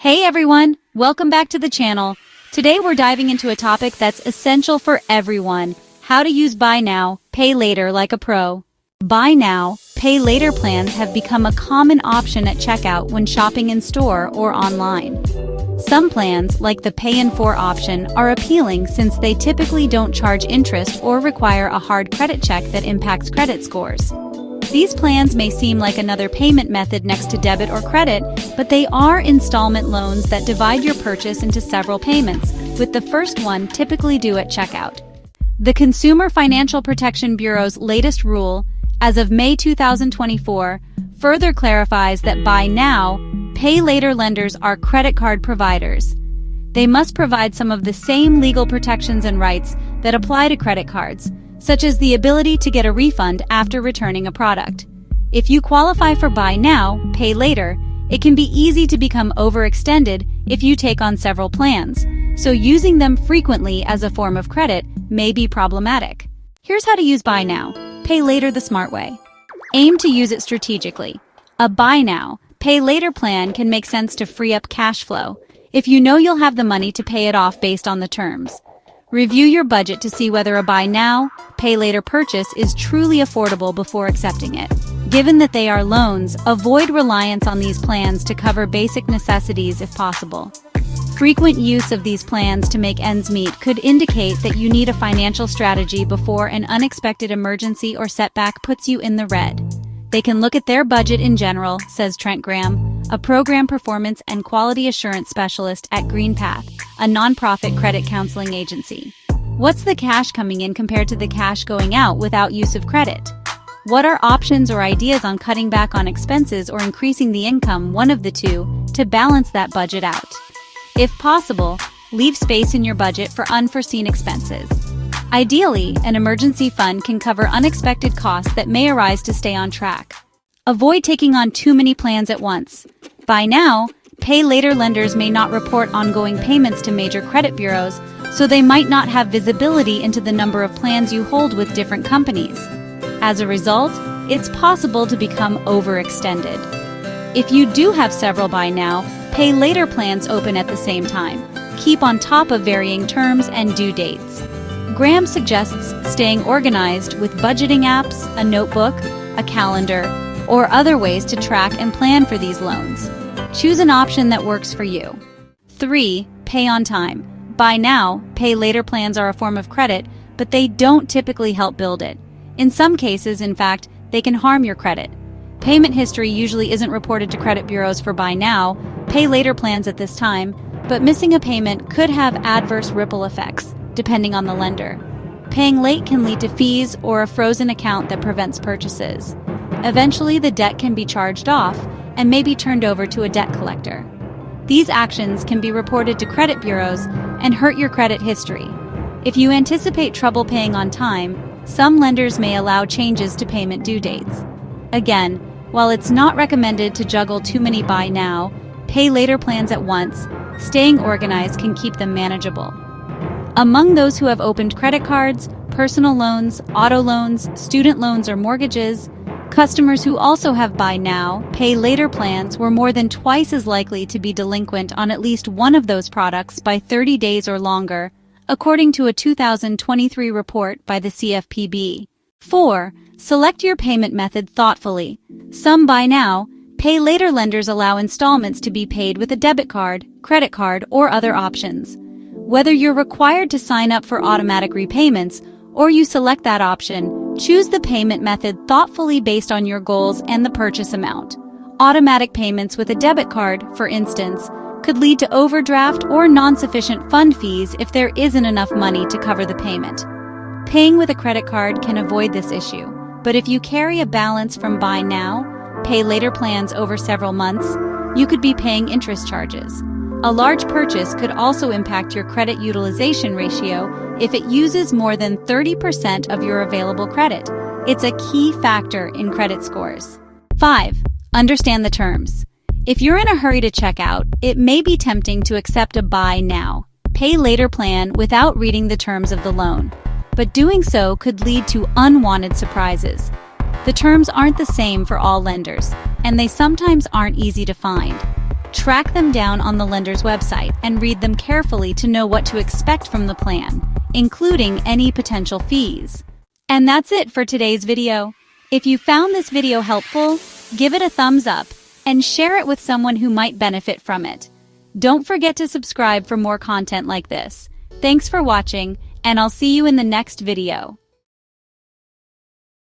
Hey everyone, welcome back to the channel. Today we're diving into a topic that's essential for everyone: how to use buy now, pay later like a pro. Buy now, pay later plans have become a common option at checkout when shopping in store or online. Some plans, like the pay in 4 option, are appealing since they typically don't charge interest or require a hard credit check that impacts credit scores. These plans may seem like another payment method next to debit or credit, but they are installment loans that divide your purchase into several payments, with the first one typically due at checkout. The Consumer Financial Protection Bureau's latest rule, as of May 2024, further clarifies that buy now, pay later lenders are credit card providers. They must provide some of the same legal protections and rights that apply to credit cards, such as the ability to get a refund after returning a product. If you qualify for buy now, pay later, it can be easy to become overextended if you take on several plans, so using them frequently as a form of credit may be problematic. Here's how to use buy now, pay later the smart way. Aim to use it strategically. A buy now, pay later plan can make sense to free up cash flow if you know you'll have the money to pay it off based on the terms. Review your budget to see whether a buy now, pay later purchase is truly affordable before accepting it. Given that they are loans, avoid reliance on these plans to cover basic necessities if possible. Frequent use of these plans to make ends meet could indicate that you need a financial strategy before an unexpected emergency or setback puts you in the red. They can look at their budget in general, says Trent Graham, a program performance and quality assurance specialist at GreenPath, a nonprofit credit counseling agency. What's the cash coming in compared to the cash going out without use of credit? What are options or ideas on cutting back on expenses or increasing the income, one of the two, to balance that budget out? If possible, leave space in your budget for unforeseen expenses. Ideally, an emergency fund can cover unexpected costs that may arise to stay on track. Avoid taking on too many plans at once. Buy now, pay later lenders may not report ongoing payments to major credit bureaus, so they might not have visibility into the number of plans you hold with different companies. As a result, it's possible to become overextended. If you do have several buy now, pay later plans open at the same time, keep on top of varying terms and due dates. Graham suggests staying organized with budgeting apps, a notebook, a calendar, or other ways to track and plan for these loans. Choose an option that works for you. 3. Pay on time. Buy now, pay later plans are a form of credit, but they don't typically help build it. In some cases, in fact, they can harm your credit. Payment history usually isn't reported to credit bureaus for buy now, pay later plans at this time, but missing a payment could have adverse ripple effects, depending on the lender. Paying late can lead to fees or a frozen account that prevents purchases. Eventually, the debt can be charged off and may be turned over to a debt collector. These actions can be reported to credit bureaus and hurt your credit history. If you anticipate trouble paying on time, some lenders may allow changes to payment due dates. Again, while it's not recommended to juggle too many buy now, pay later plans at once, staying organized can keep them manageable. Among those who have opened credit cards, personal loans, auto loans, student loans, or mortgages, customers who also have buy now, pay later plans were more than twice as likely to be delinquent on at least one of those products by 30 days or longer, according to a 2023 report by the CFPB. 4. Select your payment method thoughtfully. Some buy now, pay later lenders allow installments to be paid with a debit card, credit card, or other options. Whether you're required to sign up for automatic repayments or you select that option, choose the payment method thoughtfully based on your goals and the purchase amount. Automatic payments with a debit card, for instance, could lead to overdraft or non-sufficient fund fees if there isn't enough money to cover the payment. Paying with a credit card can avoid this issue, but if you carry a balance from buy now, pay later plans over several months, you could be paying interest charges. A large purchase could also impact your credit utilization ratio if it uses more than 30% of your available credit. It's a key factor in credit scores. 5. Understand the terms. If you're in a hurry to check out, it may be tempting to accept a buy now, pay later plan without reading the terms of the loan. But doing so could lead to unwanted surprises. The terms aren't the same for all lenders, and they sometimes aren't easy to find. Track them down on the lender's website and read them carefully to know what to expect from the plan, including any potential fees. And that's it for today's video. If you found this video helpful, give it a thumbs up and share it with someone who might benefit from it. Don't forget to subscribe for more content like this. Thanks for watching, and I'll see you in the next video.